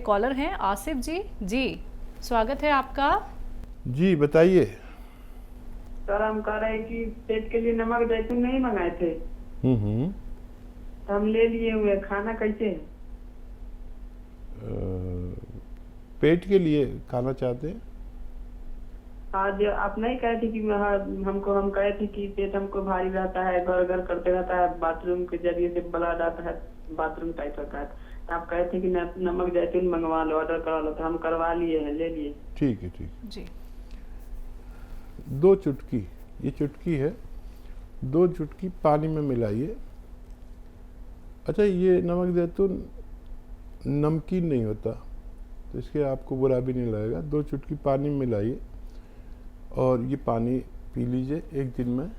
Collar हैं आसिफ जी। जी स्वागत है आपका। जी बताइए। सर हम कह रहे हैं कि पेट के लिए नमक जैतून नहीं मंगाए थे, तो हम ले लिए हुए, खाना कैसे है? पेट के लिए खाना चाहते हैं? आज आप नहीं कहे थे कि हम कहे थे कि पेट हमको भारी रहता है, घर करते रहता है, बाथरूम के जरिए से ब्लड आता है, बाथरूम टाइप होता है, तो आप कहे थे कि नमक जैतून मंगवा लो, ऑर्डर करा लो, तो हम करवा लिए हैं, ले लिए। ठीक है ठीक है। जी 2 चुटकी, ये चुटकी है, 2 चुटकी पानी में मिलाइए। अच्छा, ये नमक जैतून नमकीन नहीं होता, तो इसके आपको बुरा भी नहीं लगेगा। 2 चुटकी पानी में मिलाइए और ये पानी पी लीजिए एक दिन में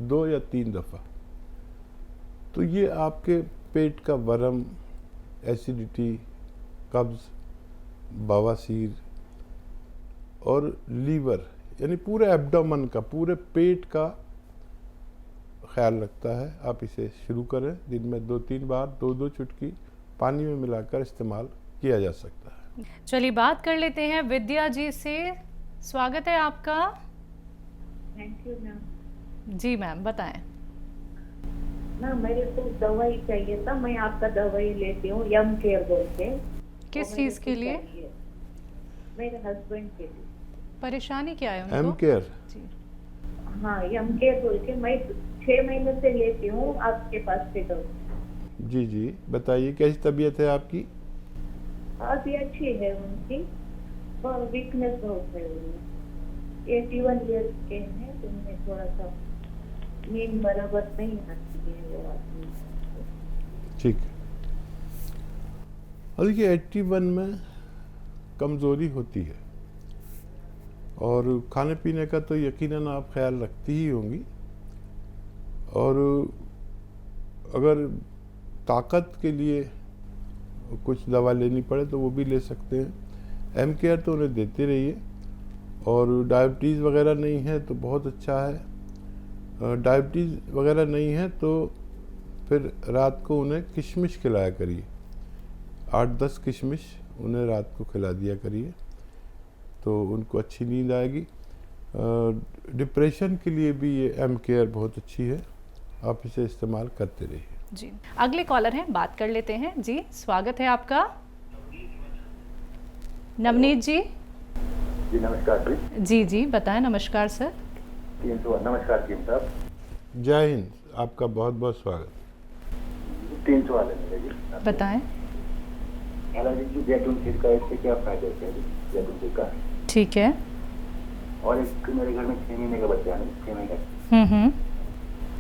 2 या 3 दफ़ा। तो ये आपके पेट का वर्म, एसिडिटी, कब्ज़, बवासीर और लीवर यानी पूरे एब्डोमेन का, पूरे पेट का ख्याल रखता है। आप इसे शुरू करें, दिन में 2-3 बार 2-2 चुटकी पानी में मिलाकर इस्तेमाल किया जा सकता है। चलिए बात कर लेते हैं विद्या जी से। स्वागत है आपका। Thank you ma'am. जी मैम बताएं। ना मेरे को दवाई चाहिए था, मैं आपका दवाई लेती हूँ यम केयर बोल के। किस वो चीज़ मेरे के को लिए? चाहिए। मेरे हस्बैंड के लिए। परेशानी क्या है उनको? M care. जी हाँ यम केयर बोल के, मैं 6 महीने से लेती हूँ आपके पास से दवाई। जी जी बताइए, कैसी तबीयत है आपकी? अभी अच्छी है उनकी, और वीकनेस बहुत है उनमें। 81 ईयर्स के हैं, तो उनमें थोड़ा सा नींद बराबर नहीं आती है वो आदमी। ठीक है। और देखिए 81 में कमज़ोरी होती है, और खाने पीने का तो यकीनन आप ख्याल रखती ही होंगी, और अगर ताकत के लिए कुछ दवा लेनी पड़े तो वो भी ले सकते हैं। एम केयर तो उन्हें देते रहिए, और डायबिटीज़ वगैरह नहीं है तो बहुत अच्छा है। डायबिटीज़ वगैरह नहीं है तो फिर रात को उन्हें किशमिश खिलाया करिए, 8-10 किशमिश उन्हें रात को खिला दिया करिए, तो उनको अच्छी नींद आएगी। डिप्रेशन के लिए भी ये एम केयर बहुत अच्छी है, आप इसे इस्तेमाल करते रहिए। जी अगले कॉलर हैं, बात कर लेते हैं। जी स्वागत है आपका। नवनीत जी। जी नमस्कार जी। जी बताएं। नमस्कार सर। नमस्कार टीम साहब। जय हिंद, आपका बहुत बहुत स्वागत। 3 सवाल है मेरे जी। बताएं। हालांकि जी जैतून सीड का इससे क्या फायदा है जी, जैतून सीड का? ठीक है। और एक मेरे घर में 6 महीने का बच्चा है, 6 महीने,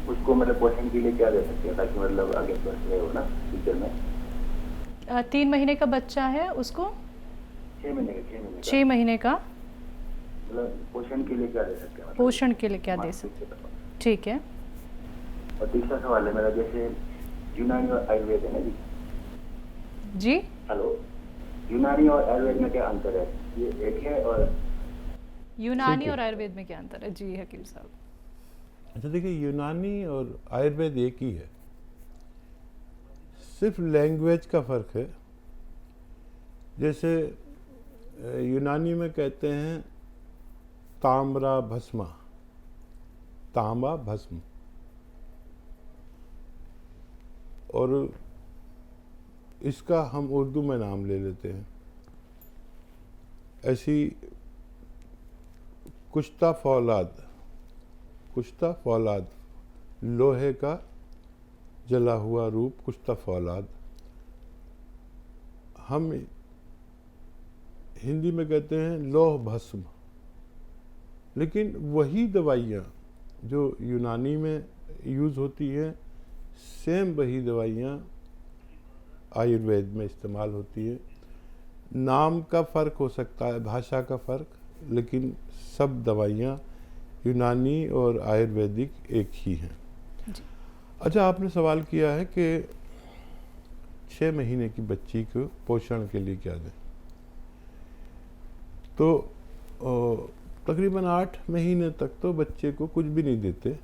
उसको मतलब पोषण के लिए क्या दे सकते हैं ताकि मतलब आगे बढ़ रहे हो ना फ्यूचर में? 3 महीने का बच्चा है, उसको 6 महीने का 6 महीने का मतलब पोषण के लिए क्या दे सकते हैं? पोषण के लिए क्या दे सकते? ठीक है। और तीसरा सवाल है मेरा, जैसे यूनानी और आयुर्वेद है ना जी। जी हेलो, यूनानी और आयुर्वेद में क्या अंतर है? ये एक है? और यूनानी और आयुर्वेद में क्या अंतर है? जी हकीम साहब। अच्छा देखिए, यूनानी और आयुर्वेद एक ही है, सिर्फ लैंग्वेज का फ़र्क है। जैसे यूनानी में कहते हैं ताम्रा भस्मा, तांबा भस्म, और इसका हम उर्दू में नाम ले लेते हैं। ऐसी कुश्ता फौलाद, लोहे का जला हुआ रूप, कुश्ता फौलाद। हम हिंदी में कहते हैं लौह भस्म, लेकिन वही दवाइयाँ जो यूनानी में यूज़ होती हैं, सेम वही दवाइयाँ आयुर्वेद में इस्तेमाल होती हैं। नाम का फ़र्क हो सकता है, भाषा का फ़र्क, लेकिन सब दवाइयाँ यूनानी और आयुर्वेदिक एक ही हैं। अच्छा, आपने सवाल किया है कि 6 महीने की बच्ची को पोषण के लिए क्या दें, तो तकरीबन 8 महीने तक तो बच्चे को कुछ भी नहीं देते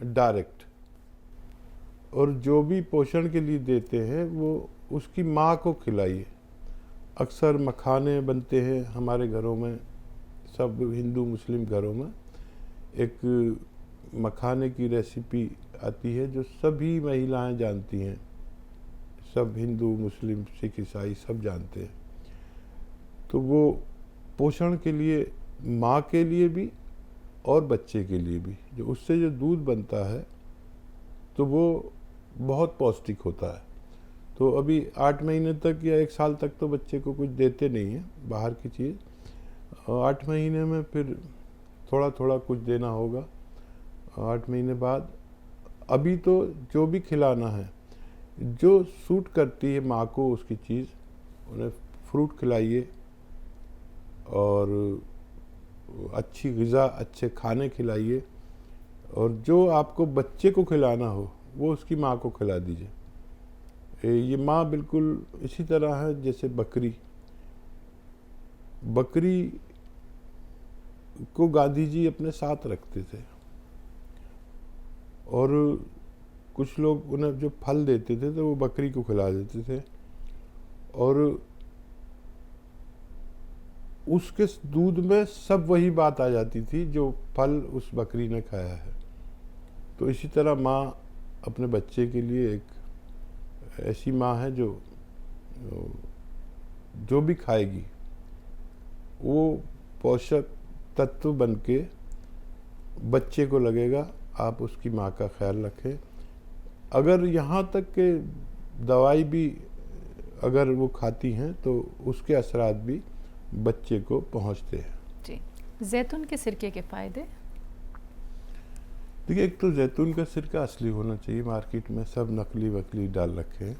डायरेक्ट, और जो भी पोषण के लिए देते हैं वो उसकी माँ को खिलाइए, अक्सर मखाने बनते हैं हमारे घरों में, सब हिंदू मुस्लिम घरों में एक मखाने की रेसिपी आती है जो सभी महिलाएं जानती हैं, सब हिंदू मुस्लिम सिख ईसाई सब जानते हैं। तो वो पोषण के लिए, माँ के लिए भी और बच्चे के लिए भी, जो उससे जो दूध बनता है तो वो बहुत पौष्टिक होता है। तो अभी 8 महीने तक या 1 साल तक तो बच्चे को कुछ देते नहीं हैं बाहर की चीज़, 8 महीने में फिर थोड़ा थोड़ा कुछ देना होगा। 8 महीने बाद अभी तो जो भी खिलाना है, जो सूट करती है माँ को उसकी चीज़, उन्हें फ्रूट खिलाइए और अच्छी ग़िज़ा, अच्छे खाने खिलाइए, और जो आपको बच्चे को खिलाना हो वो उसकी माँ को खिला दीजिए। ये माँ बिल्कुल इसी तरह है जैसे बकरी को गांधी जी अपने साथ रखते थे, और कुछ लोग उन्हें जो फल देते थे तो वो बकरी को खिला देते थे, और उसके दूध में सब वही बात आ जाती थी जो फल उस बकरी ने खाया है। तो इसी तरह माँ अपने बच्चे के लिए एक ऐसी माँ है जो भी खाएगी वो पोषक तत्व बन के बच्चे को लगेगा। आप उसकी माँ का ख्याल रखें। अगर यहाँ तक के दवाई भी अगर वो खाती हैं तो उसके असरात भी बच्चे को पहुँचते हैं। जी, जैतून के सिरके के फ़ायदे? देखिए, एक तो जैतून का सिरका असली होना चाहिए, मार्केट में सब नकली वकली डाल रखे हैं।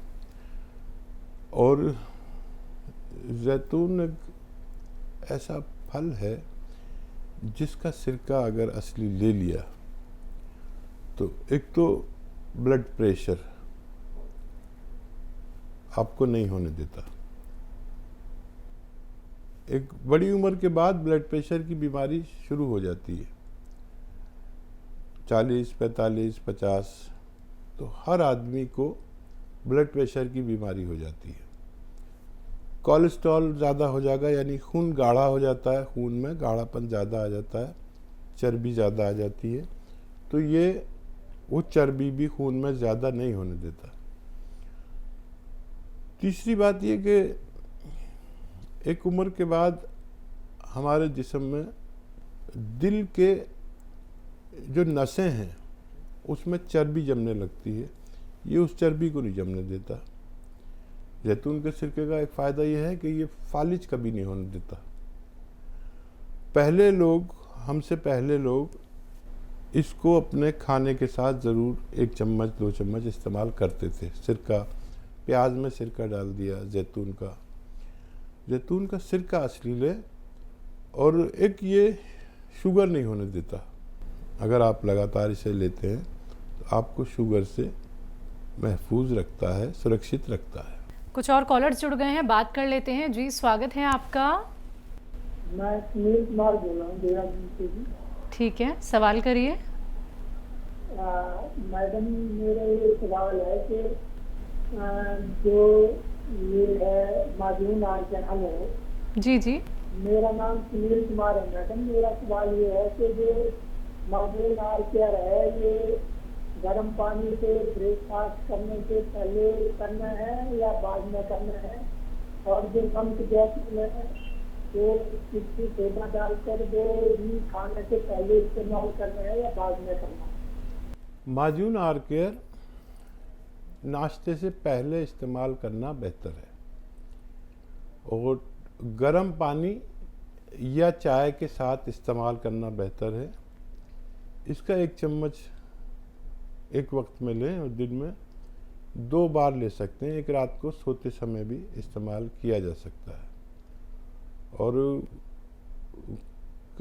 और जैतून एक ऐसा फल है जिसका सिरका अगर असली ले लिया तो एक तो ब्लड प्रेशर आपको नहीं होने देता। एक बड़ी उम्र के बाद ब्लड प्रेशर की बीमारी शुरू हो जाती है, 40, 45, 50, तो हर आदमी को ब्लड प्रेशर की बीमारी हो जाती है। कोलेस्ट्रॉल ज़्यादा हो जाएगा, यानी खून गाढ़ा हो जाता है, खून में गाढ़ापन ज़्यादा आ जाता है, चर्बी ज़्यादा आ जाती है, तो ये वो चर्बी भी खून में ज़्यादा नहीं होने देता। तीसरी बात ये कि एक उम्र के बाद हमारे जिस्म में दिल के जो नसें हैं उसमें चर्बी जमने लगती है, ये उस चर्बी को नहीं जमने देता। जैतून के सिरके का एक फ़ायदा ये है कि ये फालिज कभी नहीं होने देता। हमसे पहले लोग इसको अपने खाने के साथ ज़रूर 1 चम्मच 2 चम्मच इस्तेमाल करते थे। सिरका, प्याज में सिरका डाल दिया जैतून का सिरका असली ले। और एक ये शुगर नहीं होने देता, अगर आप लगातार इसे लेते हैं तो आपको शुगर से महफूज रखता है, सुरक्षित रखता है। कुछ और कॉलर्स जुड़ गए हैं, बात कर लेते हैं। जी, स्वागत है आपका। मैं सुनील कुमार बोल रहा हूँ देहरादून से जी। ठीक है, सवाल करिए। मैडम, मेरा ये सवाल है कि जो ये है माजून आर चैनल है, जी जी, मेरा नाम सुनील कुमार है मैडम। मेरा सवाल ये है कि जो माजून आर केयर है ये गर्म पानी से ब्रेकफास्ट करने से पहले करना है या बाद में करना है, और जो कम जैतून है तो इसकी सोडा डालकर वो भी खाने से पहले इस्तेमाल करना है या बाद में करना है? माजून आर केयर नाश्ते से पहले इस्तेमाल करना बेहतर है, और गर्म पानी या चाय के साथ इस्तेमाल करना बेहतर है। इसका 1 चम्मच एक वक्त में लें और दिन में 2 बार ले सकते हैं। एक रात को सोते समय भी इस्तेमाल किया जा सकता है। और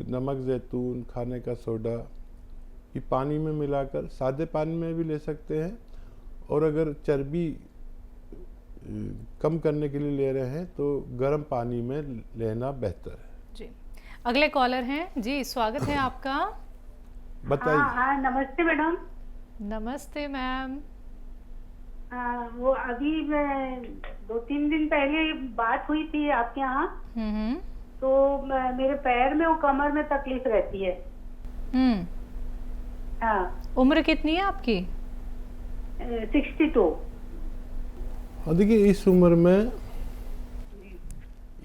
नमक, जैतून, खाने का सोडा ये पानी में मिलाकर सादे पानी में भी ले सकते हैं, और अगर चर्बी कम करने के लिए ले रहे हैं तो गर्म पानी में लेना बेहतर है। जी, अगले कॉलर हैं। जी, स्वागत है आपका। बताइए। हाँ, नमस्ते मैडम। नमस्ते मैम। वो अभी मैं 2-3 दिन पहले बात हुई थी आपके यहाँ, हम्म तो मेरे पैर में और कमर में तकलीफ रहती है। हम्म हाँ, उम्र कितनी है आपकी? 62। और देखिए इस उम्र में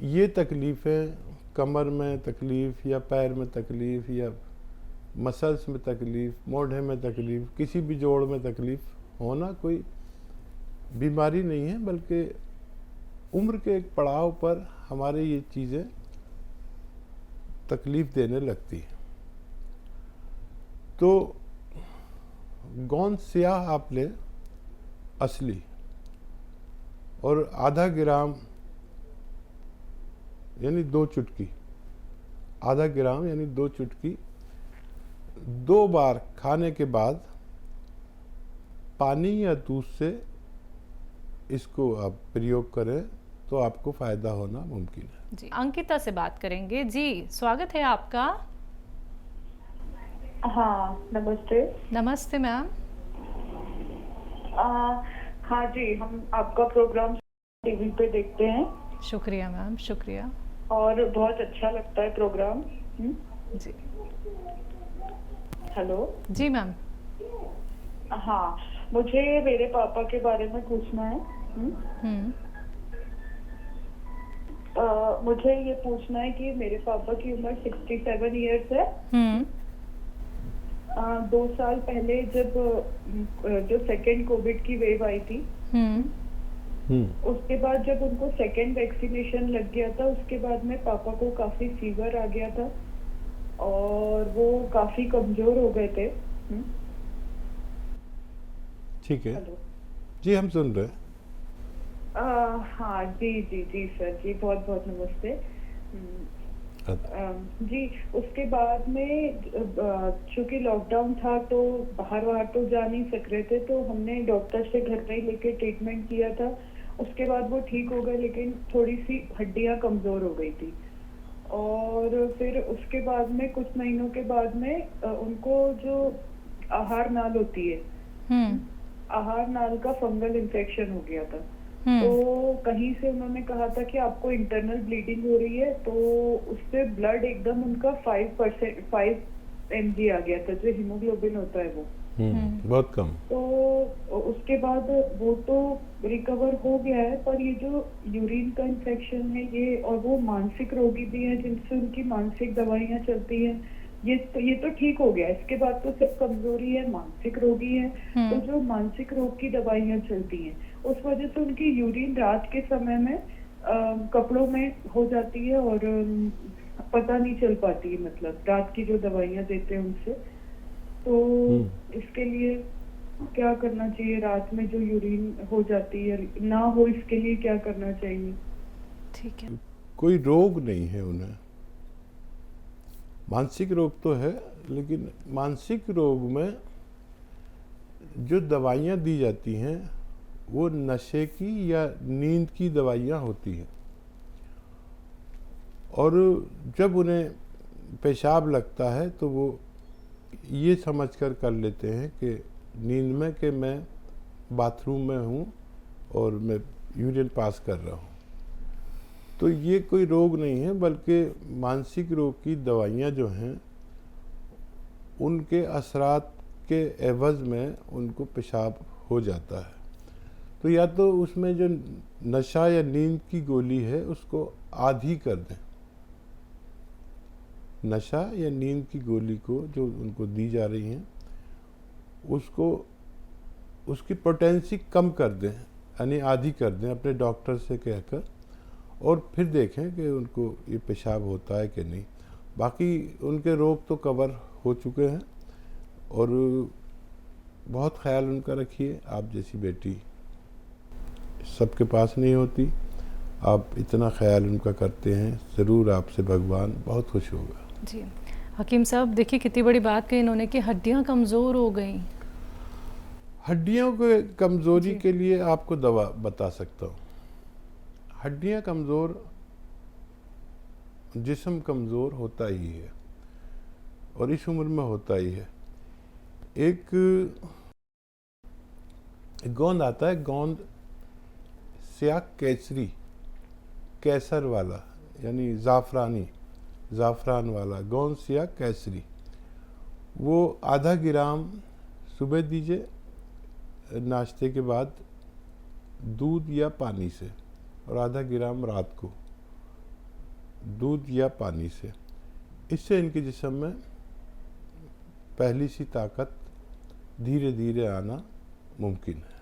ये तकलीफ़ें, कमर में तकलीफ़ या पैर में तकलीफ़ या मसल्स में तकलीफ़, मोढ़े में तकलीफ़, किसी भी जोड़ में तकलीफ़ होना कोई बीमारी नहीं है, बल्कि उम्र के एक पड़ाव पर हमारे ये चीज़ें तकलीफ़ देने लगती हैं। तो गोंद स्याह आप लें असली, और आधा ग्राम यानी 2 चुटकी, आधा ग्राम यानी 2 चुटकी 2 बार खाने के बाद पानी या दूध से इसको आप प्रयोग करें तो आपको फ़ायदा होना मुमकिन है। जी, अंकिता से बात करेंगे। जी, स्वागत है आपका। हाँ नमस्ते। नमस्ते मैम। हाँ जी, हम आपका प्रोग्राम टीवी पे देखते हैं शुक्रिया मैम, शुक्रिया। और बहुत अच्छा लगता है प्रोग्राम। जी हेलो। जी मैम। हाँ, मुझे मेरे पापा के बारे में पूछना है। हम्म मुझे ये पूछना है कि मेरे पापा की उम्र 67 इयर्स है। हम्म 2 साल पहले जब जो सेकेंड कोविड की वेव आई थी, उसके बाद जब उनको सेकेंड वैक्सीनेशन लग गया था, उसके बाद में पापा को काफी फीवर आ गया था और वो काफी कमजोर हो गए थे। ठीक है हेलो। जी, हम सुन रहे हैं। हाँ जी जी जी सर जी, बहुत बहुत नमस्ते। जी, उसके बाद में चूंकि लॉकडाउन था तो बाहर तो जा नहीं सक रहे थे, तो हमने डॉक्टर से घर में ही लेके ट्रीटमेंट किया था। उसके बाद वो ठीक हो गए, लेकिन थोड़ी सी हड्डियां कमजोर हो गई थी। और फिर उसके बाद में कुछ महीनों के बाद में उनको जो आहार नाल होती है, आहार नाल का फंगल इन्फेक्शन हो गया था। तो कहीं से उन्होंने कहा था कि आपको इंटरनल ब्लीडिंग हो रही है, तो उससे ब्लड एकदम उनका 5 mg आ गया था, जो हीमोग्लोबिन होता है वो। बहुत कम। तो उसके बाद वो तो रिकवर हो गया है, पर ये जो यूरिन का इन्फेक्शन है ये, और वो मानसिक रोगी भी है जिनसे उनकी मानसिक दवाइयाँ चलती हैं, ये तो ठीक हो गया। इसके बाद तो सिर्फ कमजोरी है, मानसिक रोगी है। तो जो मानसिक रोग की दवाइयाँ चलती हैं, उस वजह से उनकी यूरिन रात के समय में कपड़ों में हो जाती है और पता नहीं चल पाती है, मतलब रात की जो दवाइयाँ देते हैं उनसे। तो इसके लिए क्या करना चाहिए? रात में जो यूरिन हो जाती है ना हो, इसके लिए क्या करना चाहिए? ठीक है। कोई रोग नहीं है उन्हें, मानसिक रोग तो है, लेकिन मानसिक रोग में जो दवाइयाँ दी जाती हैं वो नशे की या नींद की दवाइयाँ होती हैं। और जब उन्हें पेशाब लगता है तो वो ये समझकर कर लेते हैं कि नींद में कि मैं बाथरूम में हूँ और मैं यूरिन पास कर रहा हूँ। तो ये कोई रोग नहीं है, बल्कि मानसिक रोग की दवाइयाँ जो हैं उनके असरात के एवज़ में उनको पेशाब हो जाता है। तो या तो उसमें जो नशा या नींद की गोली है उसको आधी कर दें, नशा या नींद की गोली को जो उनको दी जा रही हैं उसको, उसकी पोटेंसी कम कर दें, यानी आधी कर दें अपने डॉक्टर से कहकर, और फिर देखें कि उनको ये पेशाब होता है कि नहीं। बाकी उनके रोग तो कवर हो चुके हैं और बहुत ख्याल उनका रखिए। आप जैसी बेटी सबके पास नहीं होती, आप इतना ख्याल उनका करते हैं, ज़रूर आपसे भगवान बहुत खुश होगा। जी हकीम साहब, देखिए कितनी बड़ी बात कही इन्होंने कि हड्डियां कमज़ोर हो गई। हड्डियों के कमज़ोरी के लिए आपको दवा बता सकता हूँ। हड्डियाँ कमज़ोर, जिस्म कमज़ोर होता ही है और इस उम्र में होता ही है। एक गोंद आता है, गोंद स्याक केसरी, कैसर वाला यानी ज़ाफ़रान वाला गौन स्याक केसरी, वो आधा ग्राम सुबह दीजिए नाश्ते के बाद दूध या पानी से, और आधा ग्राम रात को दूध या पानी से। इससे इनके जिस्म में पहली सी ताकत धीरे धीरे आना मुमकिन है।